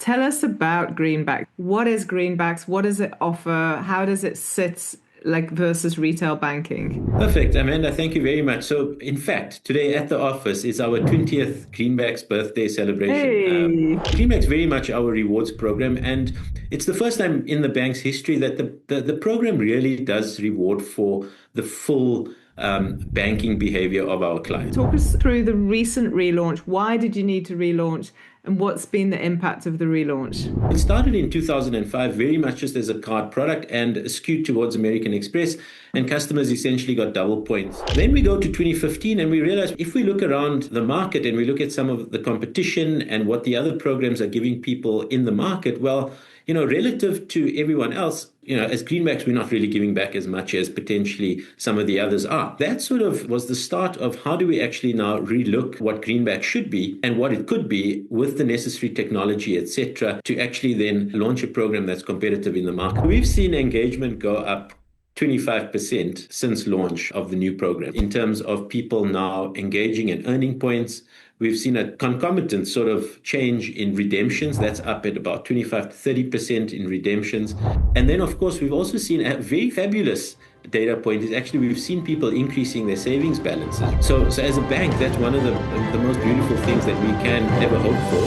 Tell us about Greenbacks. What is Greenbacks? What does it offer? How does it sit versus retail banking? Perfect, Amanda. Thank you very much. So, in fact, today at the office is our 20th Greenbacks birthday celebration. Hey, Greenbacks very much our rewards program, and it's the first time in the bank's history that the program really does reward for the full banking behavior of our clients. talk us through the recent relaunch. Why did you need to relaunch? And what's been the impact of the relaunch? It started in 2005 very much just as a card product and skewed towards American Express, and customers essentially got double points. Then we go to 2015 and we realize if we look around the market and we look at some of the competition and what the other programs are giving people in the market, well, relative to everyone else, as Greenbacks, we're not really giving back as much as potentially some of the others are. That sort of was the start of how do we actually now relook what Greenback should be and what it could be with the necessary technology, etc., to actually then launch a program that's competitive in the market. We've seen engagement go up 25% since launch of the new program in terms of people now engaging and earning points. We've seen a concomitant sort of change in redemptions. That's up at about 25 to 30% in redemptions. And then, of course, we've also seen a very fabulous data point is actually we've seen people increasing their savings balances. So as a bank, that's one of the most beautiful things that we can ever hope for.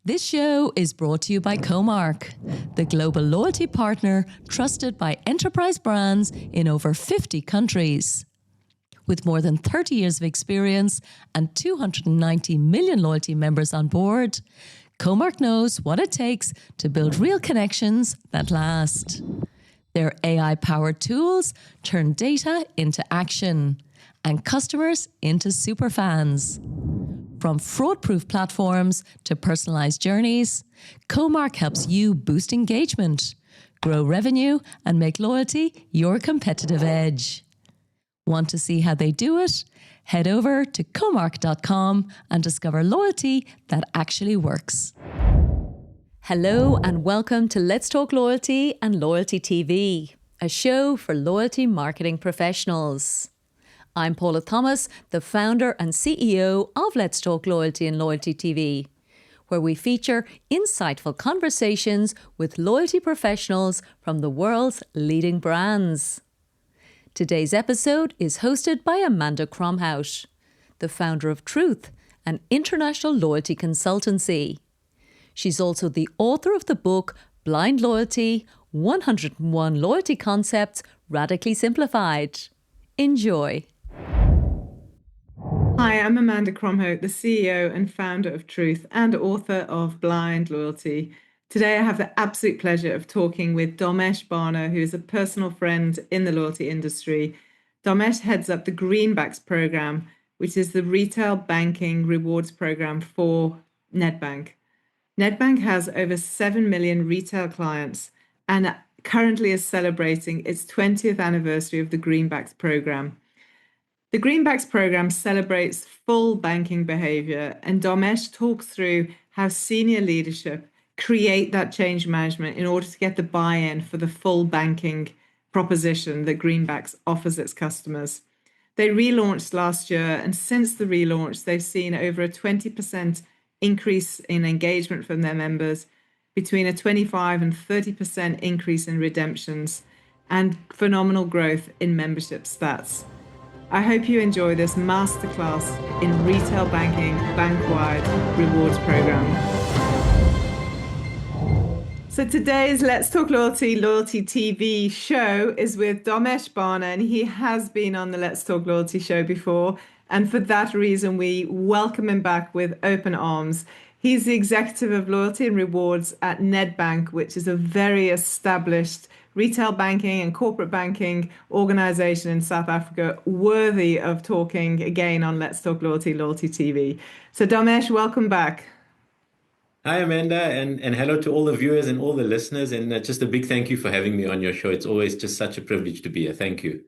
This show is brought to you by Comark, the global loyalty partner trusted by enterprise brands in over 50 countries. With more than 30 years of experience and 290 million loyalty members on board, Comark knows what it takes to build real connections that last. Their AI-powered tools turn data into action and customers into superfans. From fraud-proof platforms to personalized journeys, Comark helps you boost engagement, grow revenue, and make loyalty your competitive edge. Want to see how they do it? Head over to comark.com and discover loyalty that actually works. Hello and welcome to Let's Talk Loyalty and Loyalty TV, a show for loyalty marketing professionals. I'm Paula Thomas, the founder and CEO of Let's Talk Loyalty and Loyalty TV, where we feature insightful conversations with loyalty professionals from the world's leading brands. Today's episode is hosted by Amanda Cromhout, the founder of Truth, an international loyalty consultancy. She's also the author of the book Blind Loyalty, 101 Loyalty Concepts Radically Simplified. Enjoy. Hi, I'm Amanda Cromhout, the CEO and founder of Truth and author of Blind Loyalty. Today, I have the absolute pleasure of talking with Dharmesh Bhana, who is a personal friend in the loyalty industry. Dharmesh heads up the Greenbacks program, which is the retail banking rewards program for Nedbank. Nedbank has over 7 million retail clients and currently is celebrating its 20th anniversary of the Greenbacks program. The Greenbacks program celebrates full banking behavior, and Dharmesh talks through how senior leadership create that change management in order to get the buy-in for the full banking proposition that Greenbacks offers its customers. They relaunched last year, and since the relaunch, they've seen over a 20% increase in engagement from their members, between a 25 and 30% increase in redemptions, and phenomenal growth in membership stats. I hope you enjoy this masterclass in retail banking bank-wide rewards program. So today's Let's Talk Loyalty TV show is with Dharmesh Bhana, and he has been on the Let's Talk Loyalty show before. And for that reason, we welcome him back with open arms. He's the executive of loyalty and rewards at Nedbank, which is a very established retail banking and corporate banking organization in South Africa, worthy of talking again on Let's Talk Loyalty TV. So Dharmesh, welcome back. Hi, Amanda, and hello to all the viewers and all the listeners. And just a big thank you for having me on your show. It's always just such a privilege to be here. Thank you.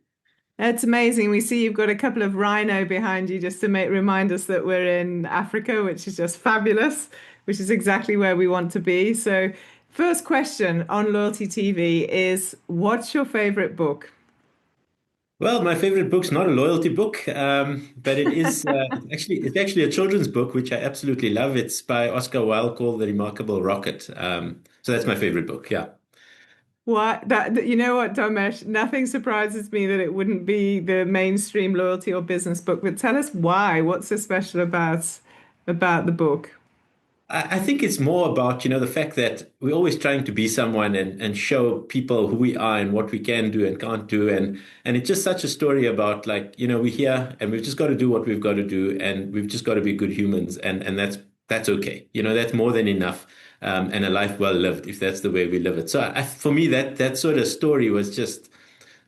It's amazing. We see you've got a couple of rhino behind you just to remind us that we're in Africa, which is just fabulous, which is exactly where we want to be. So first question on Loyalty TV is, what's your favorite book? Well, my favorite book's not a loyalty book, but it is it's actually a children's book, which I absolutely love. It's by Oscar Wilde called The Remarkable Rocket. So that's my favorite book. Yeah. What you know what, Dharmesh, nothing surprises me that it wouldn't be the mainstream loyalty or business book, but tell us why. What's so special about the book? I think it's more about, the fact that we're always trying to be someone and show people who we are and what we can do and can't do. And it's just such a story about like, we're here and we've just got to do what we've got to do and we've just got to be good humans and that's okay. That's more than enough. And a life well lived if that's the way we live it. So for me, that sort of story was just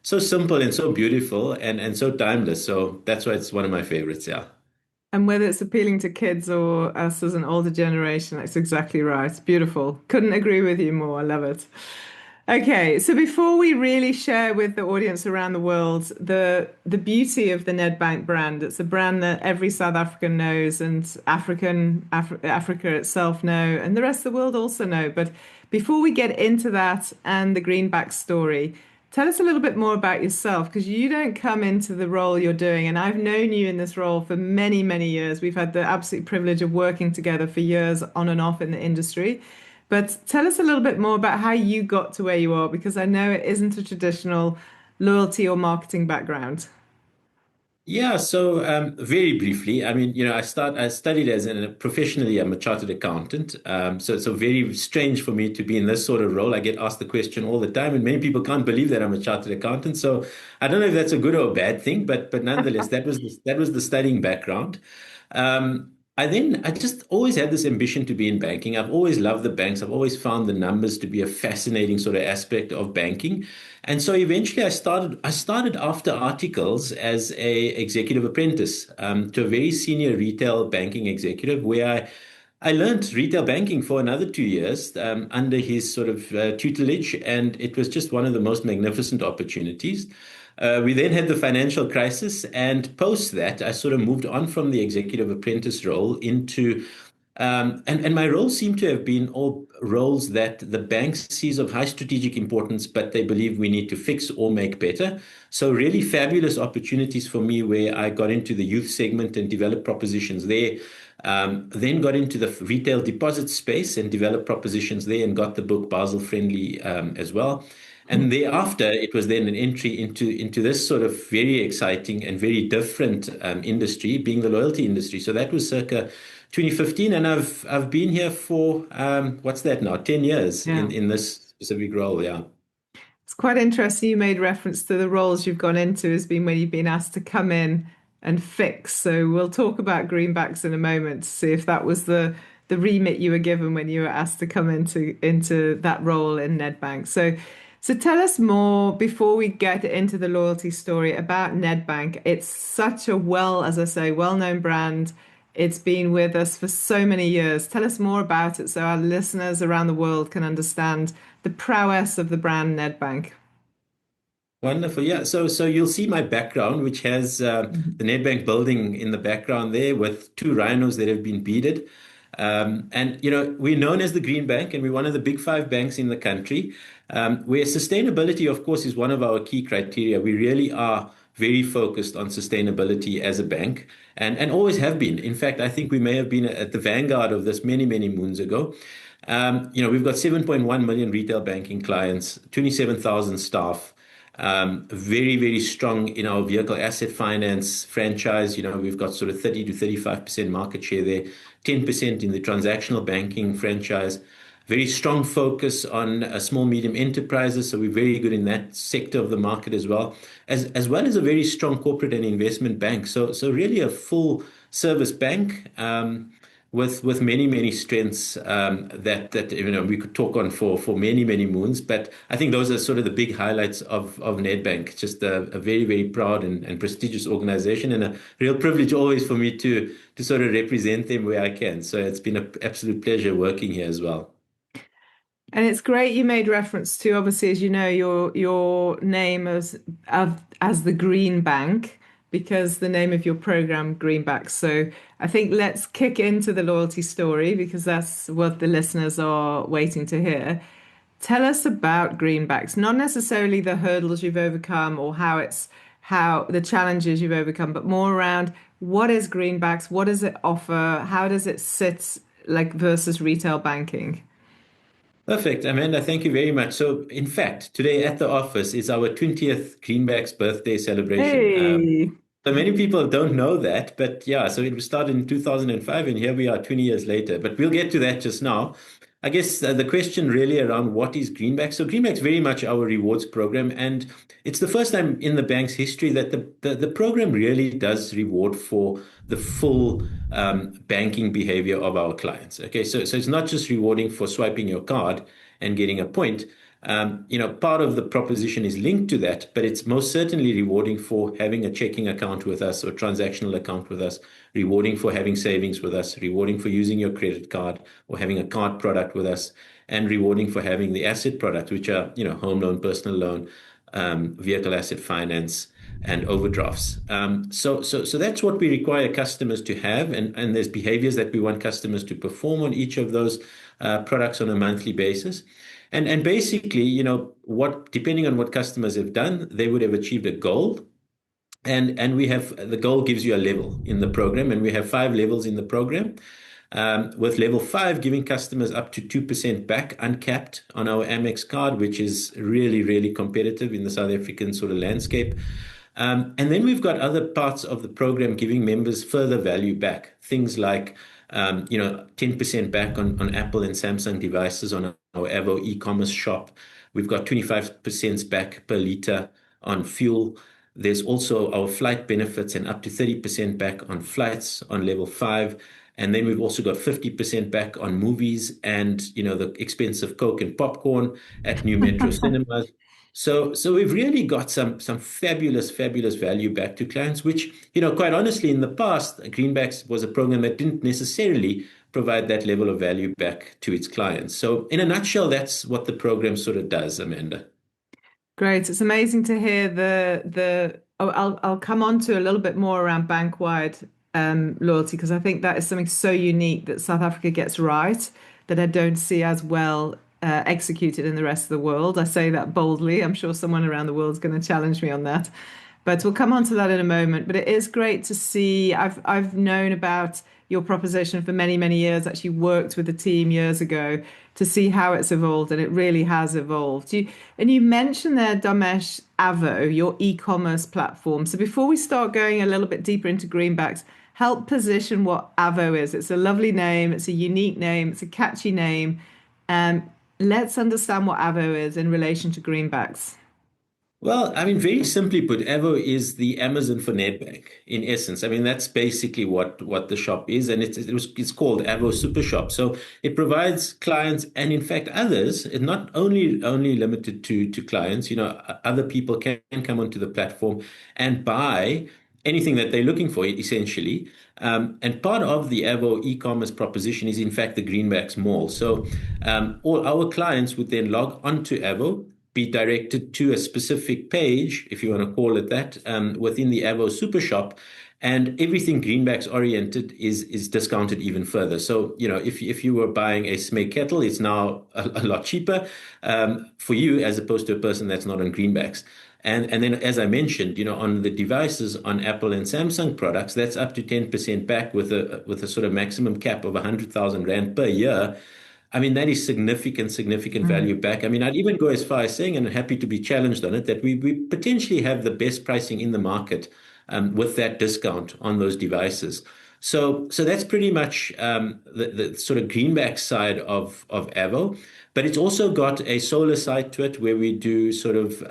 so simple and so beautiful and so timeless. So that's why it's one of my favorites. Yeah. And whether it's appealing to kids or us as an older generation, that's exactly right. It's beautiful. Couldn't agree with you more. I love it. Okay, so before we really share with the audience around the world the beauty of the Nedbank brand, it's a brand that every South African knows and Africa itself know, and the rest of the world also know. But before we get into that and the Greenback story, tell us a little bit more about yourself because you don't come into the role you're doing, and I've known you in this role for many, many years. We've had the absolute privilege of working together for years on and off in the industry. But tell us a little bit more about how you got to where you are, because I know it isn't a traditional loyalty or marketing background. Yeah, so very briefly, I mean, I studied as professionally, I'm a chartered accountant. So very strange for me to be in this sort of role. I get asked the question all the time, and many people can't believe that I'm a chartered accountant. So I don't know if that's a good or a bad thing, but nonetheless, that was the studying background. I just always had this ambition to be in banking. I've always loved the banks. I've always found the numbers to be a fascinating sort of aspect of banking. And so eventually I started after articles as a executive apprentice to a very senior retail banking executive where I learned retail banking for another 2 years under his sort of tutelage, and it was just one of the most magnificent opportunities. We then had the financial crisis, and post that, I sort of moved on from the executive apprentice role into and my roles seem to have been all roles that the bank sees of high strategic importance, but they believe we need to fix or make better. So really fabulous opportunities for me where I got into the youth segment and developed propositions there. Then got into the retail deposit space and developed propositions there and got the book Basel Friendly as well. And thereafter, it was then an entry into this sort of very exciting and very different industry, being the loyalty industry. So that was circa 2015, and I've been here for what's that now? 10 years Yeah. in this specific role. Yeah. It's quite interesting. You made reference to the roles you've gone into as being when you've been asked to come in and fix. So we'll talk about greenbacks in a moment to see if that was the remit you were given when you were asked to come into that role in Nedbank. So tell us more before we get into the loyalty story about Nedbank. It's such a as I say, well-known brand. It's been with us for so many years. Tell us more about it so our listeners around the world can understand the prowess of the brand Nedbank. Wonderful. Yeah. So you'll see my background, which has the Nedbank building in the background there with two rhinos that have been beaded. And we're known as the Green Bank, and we're one of the big five banks in the country. Where sustainability, of course, is one of our key criteria. We really are very focused on sustainability as a bank, and always have been. In fact, I think we may have been at the vanguard of this many, many moons ago. We've got 7.1 million retail banking clients, 27,000 staff. Very, very strong in our vehicle asset finance franchise. We've got sort of 30 to 35% market share there, 10% in the transactional banking franchise. Very strong focus on small, medium enterprises. So we're very good in that sector of the market as well as a very strong corporate and investment bank. So really a full service bank. With many many strengths that we could talk on for many many moons, but I think those are sort of the big highlights of Nedbank. Just a very very proud and prestigious organization, and a real privilege always for me to sort of represent them where I can. So it's been an absolute pleasure working here as well. And it's great you made reference to, obviously, as you know, your name as the Green Bank, because the name of your program, Greenbacks. So I think let's kick into the loyalty story because that's what the listeners are waiting to hear. Tell us about Greenbacks, not necessarily the hurdles you've overcome or how the challenges you've overcome, but more around what is Greenbacks, what does it offer, how does it sit like versus retail banking? Perfect, Amanda. Thank you very much. So, in fact, today at the office is our 20th Greenbacks birthday celebration. Hey. So many people don't know that, but yeah, so it was started in 2005, and here we are 20 years later. But we'll get to that just now. I guess the question really around what is Greenback. So Greenback's very much our rewards program, and it's the first time in the bank's history that the program really does reward for the full banking behavior of our clients. Okay, so it's not just rewarding for swiping your card and getting a point. Part of the proposition is linked to that, but it's most certainly rewarding for having a checking account with us or transactional account with us, rewarding for having savings with us, rewarding for using your credit card or having a card product with us, and rewarding for having the asset product, which are, home loan, personal loan, vehicle asset finance, and overdrafts. So that's what we require customers to have, and there's behaviors that we want customers to perform on each of those products on a monthly basis. And basically, what depending on what customers have done, they would have achieved a goal. And we have the goal gives you a level in the program, and we have 5 levels in the program. With level 5 giving customers up to 2% back uncapped on our Amex card, which is really, really competitive in the South African sort of landscape. And then we've got other parts of the program giving members further value back. Things like 10% back on Apple and Samsung devices on our Avo e-commerce shop. We've got 25% back per liter on fuel. There's also our flight benefits and up to 30% back on flights on level 5. And then we've also got 50% back on movies and, the expensive Coke and popcorn at new Metro cinemas. So we've really got some fabulous value back to clients, which, quite honestly, in the past, Greenbacks was a program that didn't necessarily provide that level of value back to its clients. So in a nutshell, that's what the program sort of does, Amanda. Great. It's amazing to hear I'll come on to a little bit more around bank-wide loyalty because I think that is something so unique that South Africa gets right that I don't see as well executed in the rest of the world. I say that boldly. I'm sure someone around the world is going to challenge me on that. But we'll come on to that in a moment. But it is great to see. I've known about your proposition for many, many years, actually worked with the team years ago to see how it's evolved, and it really has evolved. And you mentioned there, Dharmesh, Avo, your e-commerce platform. So before we start going a little bit deeper into Greenbacks, help position what Avo is. It's a lovely name, it's a unique name, it's a catchy name. Let's understand what Avo is in relation to Greenbacks. Well, I mean, very simply put, Avo is the Amazon for Nedbank, in essence. I mean, that's basically what the shop is, and it's called Avo Super Shop. So it provides clients, and in fact others, it's not only limited to clients. Other people can come onto the platform and buy anything that they're looking for, essentially. And part of the Avo e-commerce proposition is, in fact, the Greenbacks Mall. So all our clients would then log onto Avo, be directed to a specific page, if you want to call it that, within the Avo Super Shop, and everything Greenbacks oriented is discounted even further. So, if you were buying a Smeg kettle, it's now a lot cheaper for you as opposed to a person that's not on Greenbacks. And then, as I mentioned, on the devices on Apple and Samsung products, that's up to 10% back with a sort of maximum cap of 100,000 Rand per year. I mean, that is significant value back. I mean, I'd even go as far as saying, and I'm happy to be challenged on it, that we potentially have the best pricing in the market with that discount on those devices. So that's pretty much the sort of greenback side of Avo. But it's also got a solar side to it where we do sort of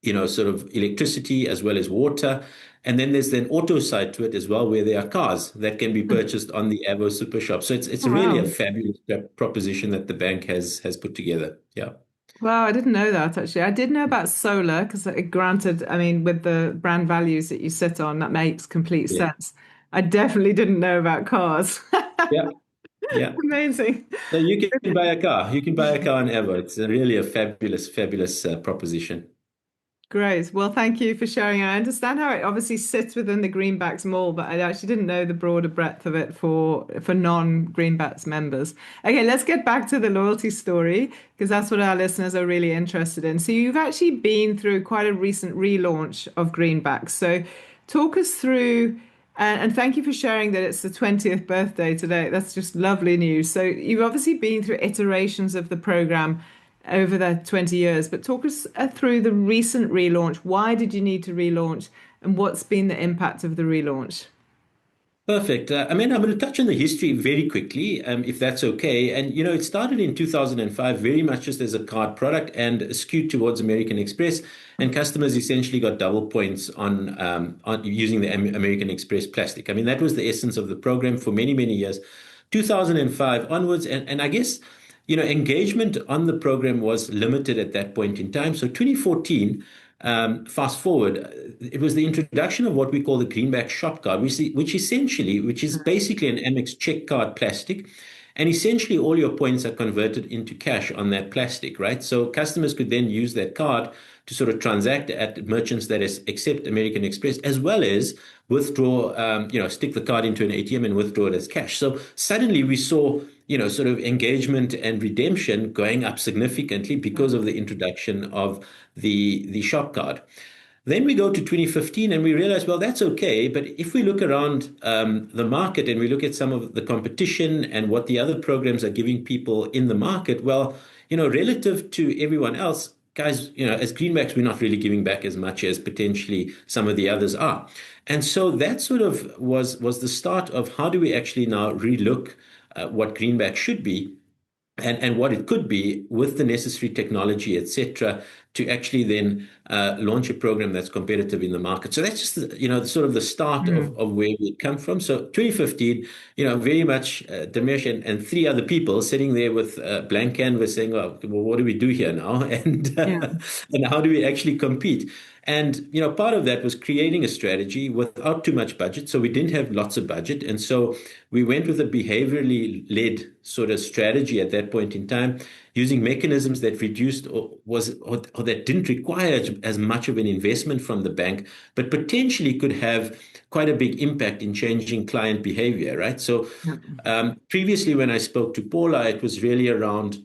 electricity as well as water. And then there's an auto side to it as well, where there are cars that can be purchased on the Avo Super Shop. So it's Oh, really a wow. fabulous proposition that the bank has put together. Yeah. Wow, I didn't know that actually. I did know about solar because granted, I mean, with the brand values that you sit on, that makes complete Yeah. sense. I definitely didn't know about cars. Yeah. Yeah. Amazing. So you can buy a car. You can buy a car on Avo. It's really a fabulous proposition. Great. Well, thank you for sharing. I understand how it obviously sits within the Greenbacks mold, but I actually didn't know the broader breadth of it for non-Greenbacks members. Okay, let's get back to the loyalty story because that's what our listeners are really interested in. So you've actually been through quite a recent relaunch of Greenbacks. So talk us through, and thank you for sharing that it's the 20th birthday today. That's just lovely news. So you've obviously been through iterations of the program over the 20 years. But talk us through the recent relaunch. Why did you need to relaunch, and what's been the impact of the relaunch? Perfect. I'm going to touch on the history very quickly, if that's okay. And, it started in 2005 very much just as a card product and skewed towards American Express. And customers essentially got double points on using the American Express plastic. I mean, that was the essence of the program for many, many years, 2005 onwards. And I guess, engagement on the program was limited at that point in time. So 2014, fast forward, it was the introduction of what we call the Greenback Shop Card, which is basically an Amex check card plastic. And essentially, all your points are converted into cash on that plastic, right? So customers could then use that card to sort of transact at merchants that accept American Express, as well as withdraw, stick the card into an ATM and withdraw it as cash. So suddenly we saw, sort of engagement and redemption going up significantly because of the introduction of the shop card. Then we go to 2015 and we realize, well, that's okay. But if we look around the market and we look at some of the competition and what the other programs are giving people in the market, well, relative to everyone else, guys, as Greenbacks, we're not really giving back as much as potentially some of the others are. And so that sort of was the start of how do we actually now relook what Greenback should be and what it could be with the necessary technology, etc., to actually then launch a program that's competitive in the market. So that's just sort of the start of where we come from. So 2015, very much Dharmesh and three other people sitting there with a blank canvas saying, well, what do we do here now? And Yeah. and how do we actually compete? And part of that was creating a strategy without too much budget. So we didn't have lots of budget, and so we went with a behaviorally led sort of strategy at that point in time, using mechanisms that reduced or that didn't require as much of an investment from the bank, but potentially could have quite a big impact in changing client behavior. Right. So Yeah. previously, when I spoke to Paula, it was really around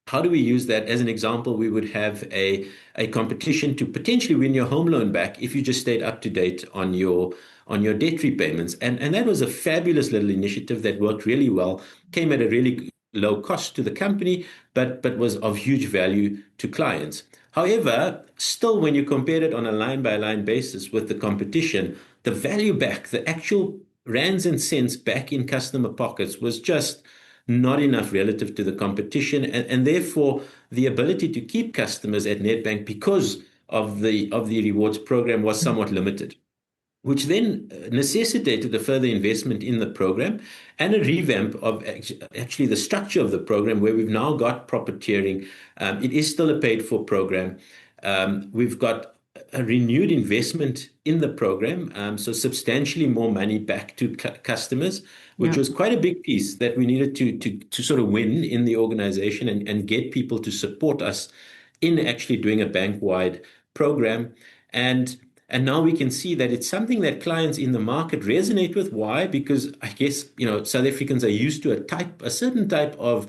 how do we use that? As an example, we would have a competition to potentially win your home loan back if you just stayed up to date on your debt repayments. And that was a fabulous little initiative that worked really well, came at a really low cost to the company, but was of huge value to clients. However, still, when you compare it on a line by line basis with the competition, the value back, the actual rands and cents back in customer pockets was just not enough relative to the competition, and therefore the ability to keep customers at Nedbank because of the rewards program was somewhat limited, which then necessitated a further investment in the program and a revamp of actually the structure of the program, where we've now got proper tiering. It is still a paid for program. We've got a renewed investment in the program, so substantially more money back to customers, which Yeah. was quite a big piece that we needed to sort of win in the organization and get people to support us in actually doing a bank-wide program. And now we can see that it's something that clients in the market resonate with. Why? Because I guess, South Africans are used to a certain type of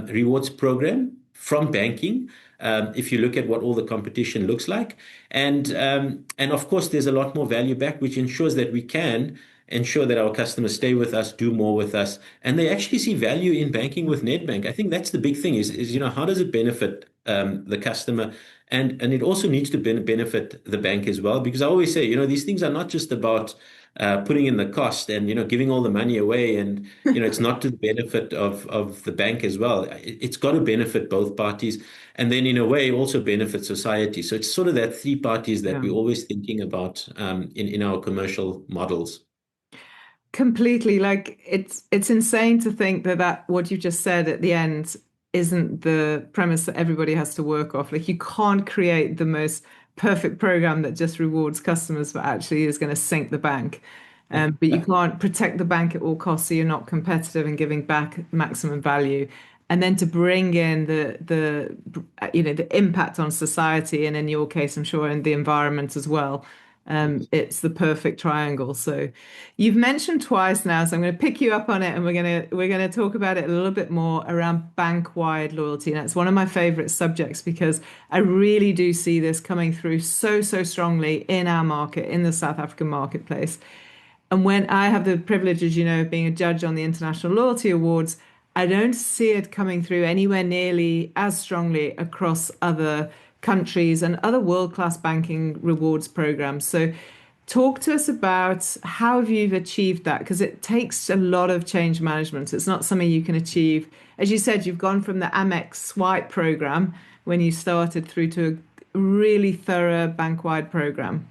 rewards program from banking. If you look at what all the competition looks like, and of course, there's a lot more value back, which ensures that we can ensure that our customers stay with us, do more with us, and they actually see value in banking with Nedbank. I think that's the big thing is how does it benefit the customer? And it also needs to benefit the bank as well, because I always say, these things are not just about putting in the cost and, giving all the money away. And, it's not to the benefit of the bank as well. It's got to benefit both parties. And then in a way also benefit society. So it's sort of that three parties that Yeah. we're always thinking about in our commercial models. Completely. Like it's insane to think that what you just said at the end isn't the premise that everybody has to work off. Like you can't create the most perfect program that just rewards customers, but actually is going to sink the bank. But you can't protect the bank at all costs, so you're not competitive and giving back maximum value. and then to bring in the impact on society, and in your case, I'm sure in the environment as well. It's the perfect triangle. So you've mentioned twice now, so I'm going to pick you up on it, and we're going to talk about it a little bit more around bank-wide loyalty. And it's one of my favorite subjects because I really do see this coming through so strongly in our market, in the South African marketplace. And when I have the privilege, as you know, of being a judge on the International Loyalty Awards, I don't see it coming through anywhere nearly as strongly across other countries and other world-class banking rewards programs. So talk to us about how you've achieved that, because it takes a lot of change management. It's not something you can achieve. As you said, you've gone from the Amex swipe program when you started through to a really thorough bank-wide program.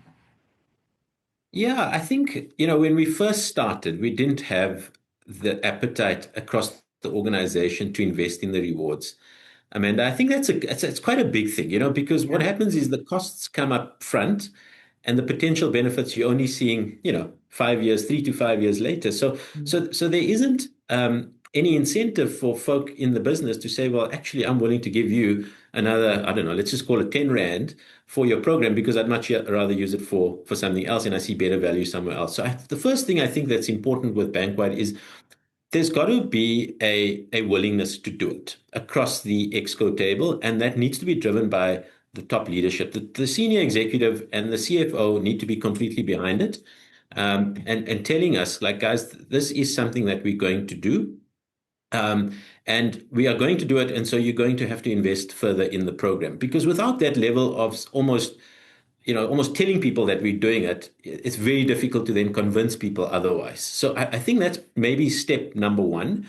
Yeah, I think, when we first started, we didn't have the appetite across the organization to invest in the rewards. Amanda, I think it's quite a big thing, because what Yeah. happens is the costs come up front and the potential benefits you're only seeing, 5 years, 3 to 5 years later. So there isn't any incentive for folk in the business to say, well, actually, I'm willing to give you another, I don't know, let's just call it 10 Rand for your program because I'd much rather use it for something else and I see better value somewhere else. So the first thing I think that's important with Bankwide is there's got to be a willingness to do it across the exco table, and that needs to be driven by the top leadership. The senior executive and the CFO need to be completely behind it, and telling us, like, guys, this is something that we're going to do. And we are going to do it. And so you're going to have to invest further in the program, because without that level of almost telling people that we're doing it, it's very difficult to then convince people otherwise. So I think that's maybe step number one.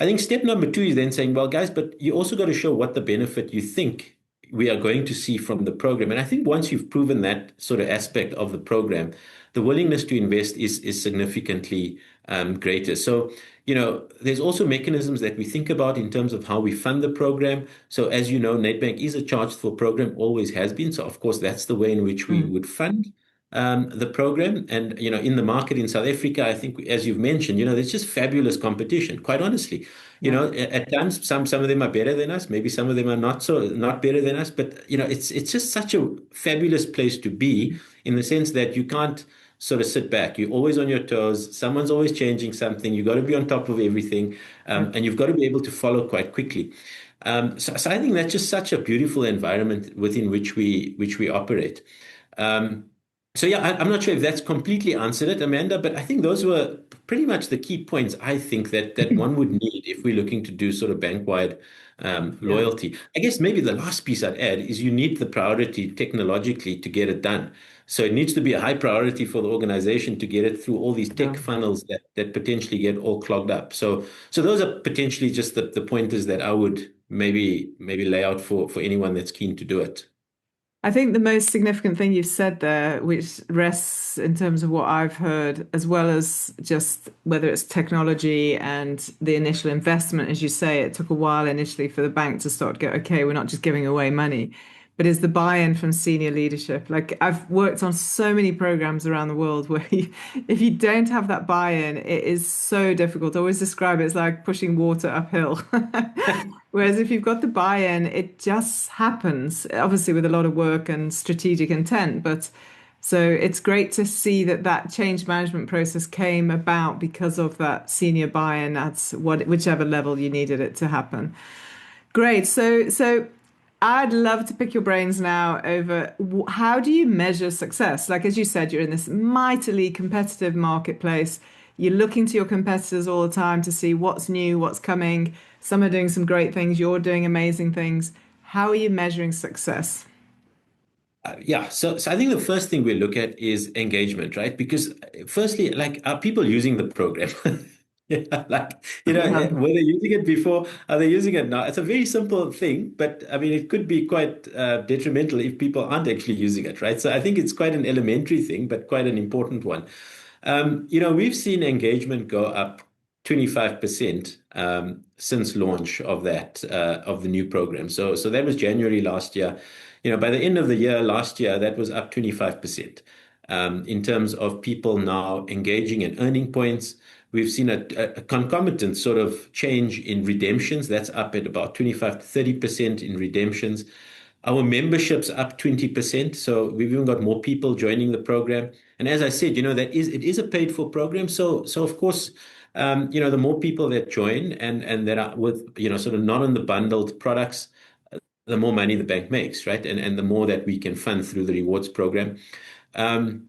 I think step number two is then saying, well, guys, but you also got to show what the benefit you think we are going to see from the program. And I think once you've proven that sort of aspect of the program, the willingness to invest is significantly greater. So, there's also mechanisms that we think about in terms of how we fund the program. So, as you know, Nedbank is a charged for program, always has been. So, of course, that's the way in which we would fund the program. And, in the market in South Africa, I think, as you've mentioned, there's just fabulous competition, quite honestly. At times, some of them are better than us. Maybe some of them are not better than us. But, it's just such a fabulous place to be, in the sense that you can't sort of sit back. You're always on your toes. Someone's always changing something. You've got to be on top of everything. And you've got to be able to follow quite quickly. So I think that's just such a beautiful environment within which we operate. So yeah, I'm not sure if that's completely answered it, Amanda, but I think those were pretty much the key points I think that one would need if we're looking to do sort of bank-wide Yeah. loyalty. I guess maybe the last piece I'd add is you need the priority technologically to get it done. So it needs to be a high priority for the organization to get it through all these tech Yeah. funnels that potentially get all clogged up. So those are potentially just the pointers that I would maybe lay out for anyone that's keen to do it. I think the most significant thing you've said there, which rests in terms of what I've heard, as well as just whether it's technology and the initial investment, as you say, it took a while initially for the bank to start to go, okay, we're not just giving away money, but is the buy-in from senior leadership. Like I've worked on so many programs around the world where if you don't have that buy-in, it is so difficult. I always describe it as like pushing water uphill. Whereas if you've got the buy-in, it just happens, obviously with a lot of work and strategic intent. But so it's great to see that change management process came about because of that senior buy-in at whichever level you needed it to happen. Great. So I'd love to pick your brains now over how do you measure success? Like, as you said, you're in this mightily competitive marketplace. You're looking to your competitors all the time to see what's new, what's coming. Some are doing some great things. You're doing amazing things. How are you measuring success? Yeah, so I think the first thing we look at is engagement, right? Because firstly, like, are people using the program? Yeah, like, Yeah. were they using it before? Are they using it now? It's a very simple thing, but I mean, it could be quite detrimental if people aren't actually using it, right? So I think it's quite an elementary thing, but quite an important one. We've seen engagement go up 25% since launch of the new program. So that was January last year. By the end of the year last year, that was up 25% in terms of people now engaging and earning points. We've seen a concomitant sort of change in redemptions. That's up at about 25 to 30% in redemptions. Our membership's up 20%. So we've even got more people joining the program. And as I said, it is a paid for program. So of course, the more people that join and that are with, sort of not on the bundled products, the more money the bank makes, right? And the more that we can fund through the rewards program. Um,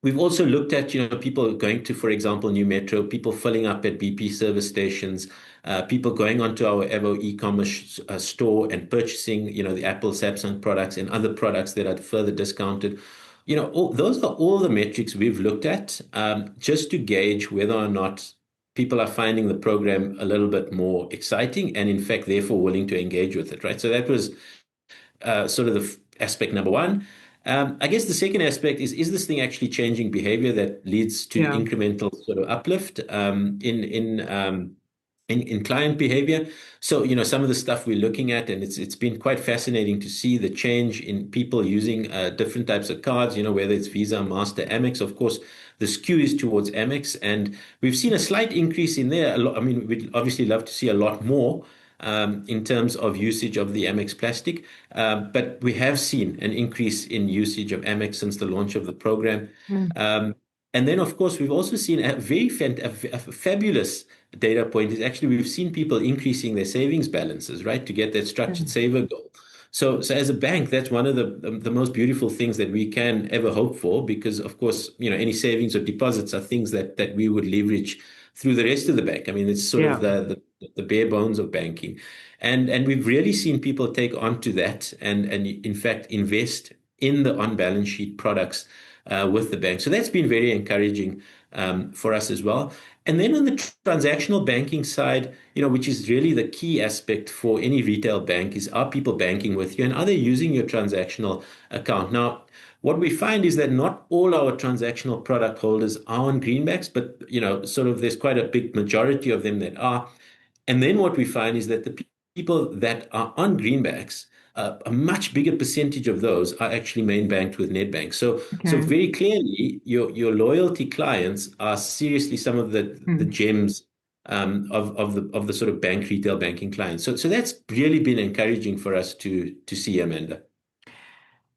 We've also looked at, people going to, for example, New Metro, people filling up at BP service stations, people going onto our Evo e-commerce store and purchasing, the Apple, Samsung products and other products that are further discounted. Those are all the metrics we've looked at, just to gauge whether or not people are finding the program a little bit more exciting and, in fact, therefore willing to engage with it, right? So that was sort of the aspect number one. I guess the second aspect is this thing actually changing behavior that leads to Yeah. incremental sort of uplift in client behavior. So, some of the stuff we're looking at, and it's been quite fascinating to see the change in people using different types of cards, whether it's Visa, Master, Amex. Of course, the skew is towards Amex, and we've seen a slight increase in there. I mean, we'd obviously love to see a lot more in terms of usage of the Amex plastic. But we have seen an increase in usage of Amex since the launch of the program. Mm. And then, of course, we've also seen a fabulous data point is actually we've seen people increasing their savings balances, right, to get that structured Mm. saver goal. So as a bank, that's one of the most beautiful things that we can ever hope for, because, of course, any savings or deposits are things that we would leverage through the rest of the bank. I mean, it's sort of Yeah. the bare bones of banking. And we've really seen people take onto that and in fact invest in the on-balance sheet products with the bank. So that's been very encouraging for us as well. And then on the transactional banking side, which is really the key aspect for any retail bank, is are people banking with you and are they using your transactional account? Now, what we find is that not all our transactional product holders are on Greenbacks, but sort of there's quite a big majority of them that are. And then what we find is that the people that are on Greenbacks, a much bigger percentage of those are actually main banked with Nedbank. So Okay. very clearly, your loyalty clients are seriously some of the Mm. gems of the sort of retail banking clients. So that's really been encouraging for us to see, Amanda.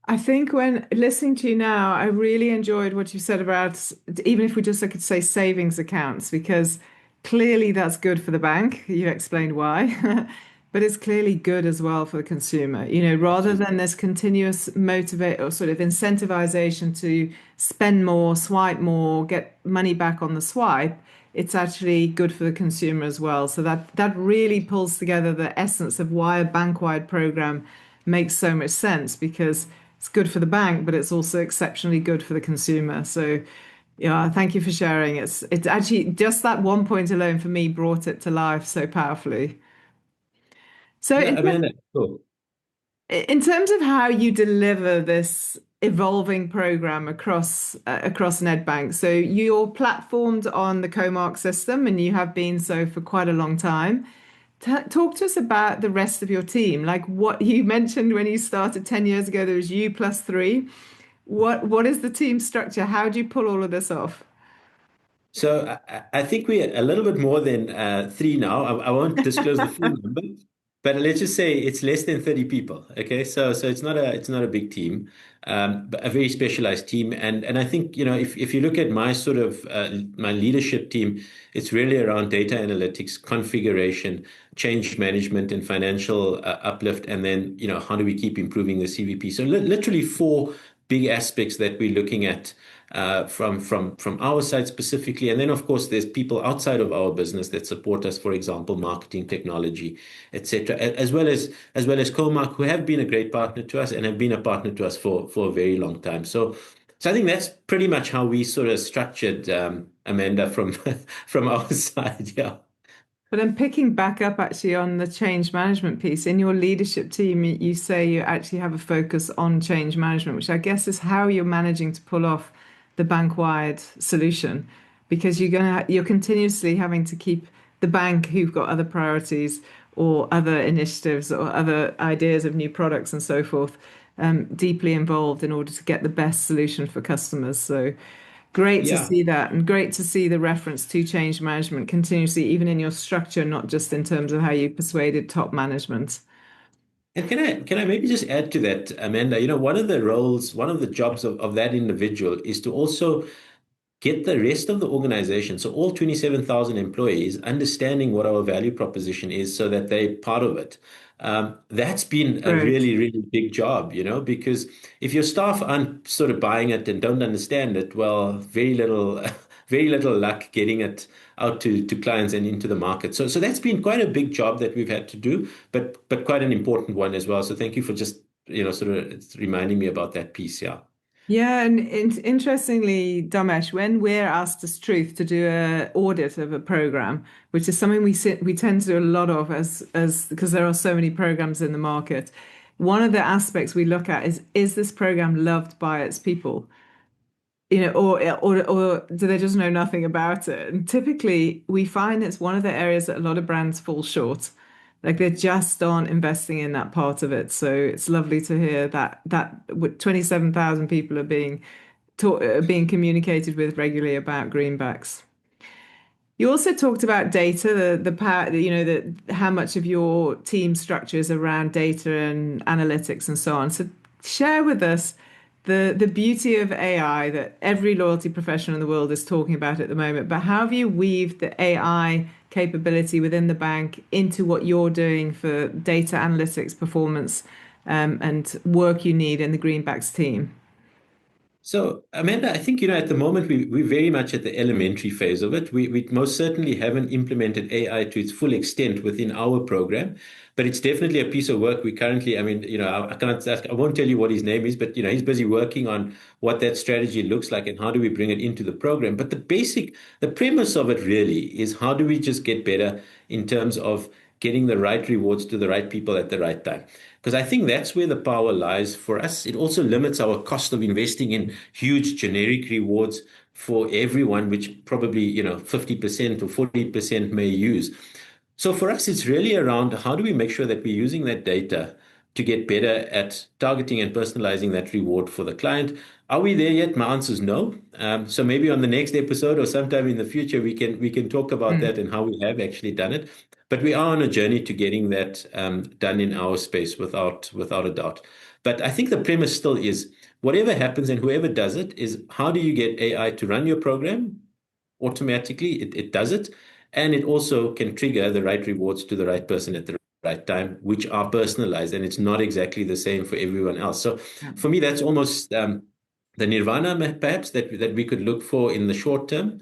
I think when listening to you now, I really enjoyed what you said about, even if we just could say savings accounts, because clearly that's good for the bank. You explained why, but it's clearly good as well for the consumer. Rather than this continuous motivate or sort of incentivization to spend more, swipe more, get money back on the swipe, it's actually good for the consumer as well. So that really pulls together the essence of why a bank-wide program makes so much sense, because it's good for the bank, but it's also exceptionally good for the consumer. So, yeah, thank you for sharing. It's actually just that one point alone for me brought it to life so powerfully. So, No, Amanda, cool. in terms of how you deliver this evolving program across Nedbank, so you're platformed on the Comark system, and you have been so for quite a long time. Talk to us about the rest of your team. Like what you mentioned when you started 10 years ago, there was you plus three. What is the team structure? How do you pull all of this off? So I think we're a little bit more than three now. I won't disclose the full number, but let's just say it's less than 30 people. Okay, so it's not a big team, but a very specialized team. And I think if you look at my sort of my leadership team, it's really around data analytics, configuration, change management, and financial uplift. And then how do we keep improving the CVP? So literally four big aspects that we're looking at from our side specifically. And then, of course, there's people outside of our business that support us, for example, marketing, technology, etc., as well as Comark, who have been a great partner to us and have been a partner to us for a very long time. So I think that's pretty much how we sort of structured, Amanda, from from our side. Yeah. But then picking back up actually on the change management piece, in your leadership team, you say you actually have a focus on change management, which I guess is how you're managing to pull off the bank-wide solution, because you're continuously having to keep the bank who've got other priorities or other initiatives or other ideas of new products and so forth, deeply involved in order to get the best solution for customers. So Great to Yeah. see that, and great to see the reference to change management continuously, even in your structure, not just in terms of how you persuaded top management. And can I maybe just add to that, Amanda? One of the roles, one of the jobs of that individual is to also get the rest of the organization, so all 27,000 employees, understanding what our value proposition is so that they're part of it. That's been a Great. really, really big job, because if your staff aren't sort of buying it and don't understand it, well, very little, very little luck getting it out to clients and into the market. So that's been quite a big job that we've had to do, but quite an important one as well. So thank you for just, sort of reminding me about that piece. Yeah. Yeah, and interestingly, Dharmesh, when we're asked as Truth to do a audit of a program, which is something we tend to do a lot of as because there are so many programs in the market, one of the aspects we look at is this program loved by its people? Or do they just know nothing about it? And typically, we find it's one of the areas that a lot of brands fall short. Like they just aren't investing in that part of it. So it's lovely to hear that with 27,000 people are being taught, being communicated with regularly about greenbacks. You also talked about data, the power, how much of your team structure is around data and analytics and so on. So share with us the beauty of AI that every loyalty professional in the world is talking about at the moment. But how have you weaved the AI capability within the bank into what you're doing for data analytics, performance, and work you need in the Greenbacks team? So, Amanda, I think, at the moment we're very much at the elementary phase of it. We most certainly haven't implemented AI to its full extent within our program, but it's definitely a piece of work we currently, I mean, I can't, I won't tell you what his name is, but, he's busy working on what that strategy looks like and how do we bring it into the program. But the premise of it really is how do we just get better in terms of getting the right rewards to the right people at the right time. Because I think that's where the power lies for us. It also limits our cost of investing in huge generic rewards for everyone, which probably, 50% or 40% may use. So for us, it's really around how do we make sure that we're using that data to get better at targeting and personalizing that reward for the client. Are we there yet? My answer is no. So maybe on the next episode or sometime in the future, we can talk about that and how we have actually done it. But we are on a journey to getting that done in our space without a doubt. But I think the premise still is whatever happens and whoever does it is how do you get AI to run your program automatically? It does it. And it also can trigger the right rewards to the right person at the right time, which are personalized. And it's not exactly the same for everyone else. So Yeah. for me, that's almost the nirvana perhaps that we could look for in the short term,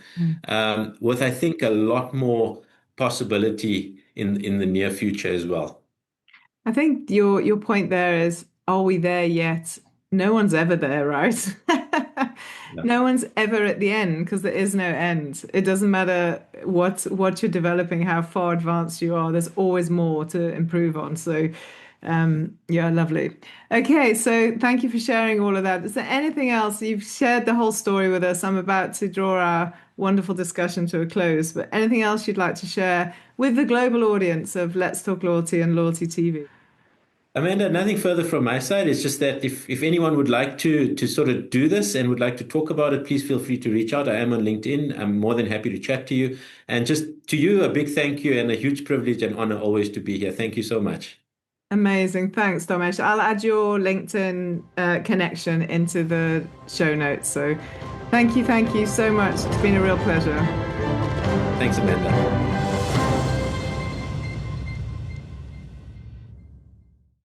with I think a lot more possibility in the near future as well. I think your point there is, are we there yet? No one's ever there, right? Yeah. No one's ever at the end because there is no end. It doesn't matter what you're developing, how far advanced you are, there's always more to improve on. So yeah, lovely. Okay, so thank you for sharing all of that. Is there anything else? You've shared the whole story with us. I'm about to draw our wonderful discussion to a close, but anything else you'd like to share with the global audience of Let's Talk Loyalty and Loyalty TV? Amanda, nothing further from my side. It's just that if anyone would like to sort of do this and would like to talk about it, please feel free to reach out. I am on LinkedIn. I'm more than happy to chat to you. And just to you, a big thank you and a huge privilege and honor always to be here. Thank you so much. Amazing. Thanks, Dharmesh. I'll add your LinkedIn connection into the show notes. So thank you so much. It's been a real pleasure. Thanks, Amanda.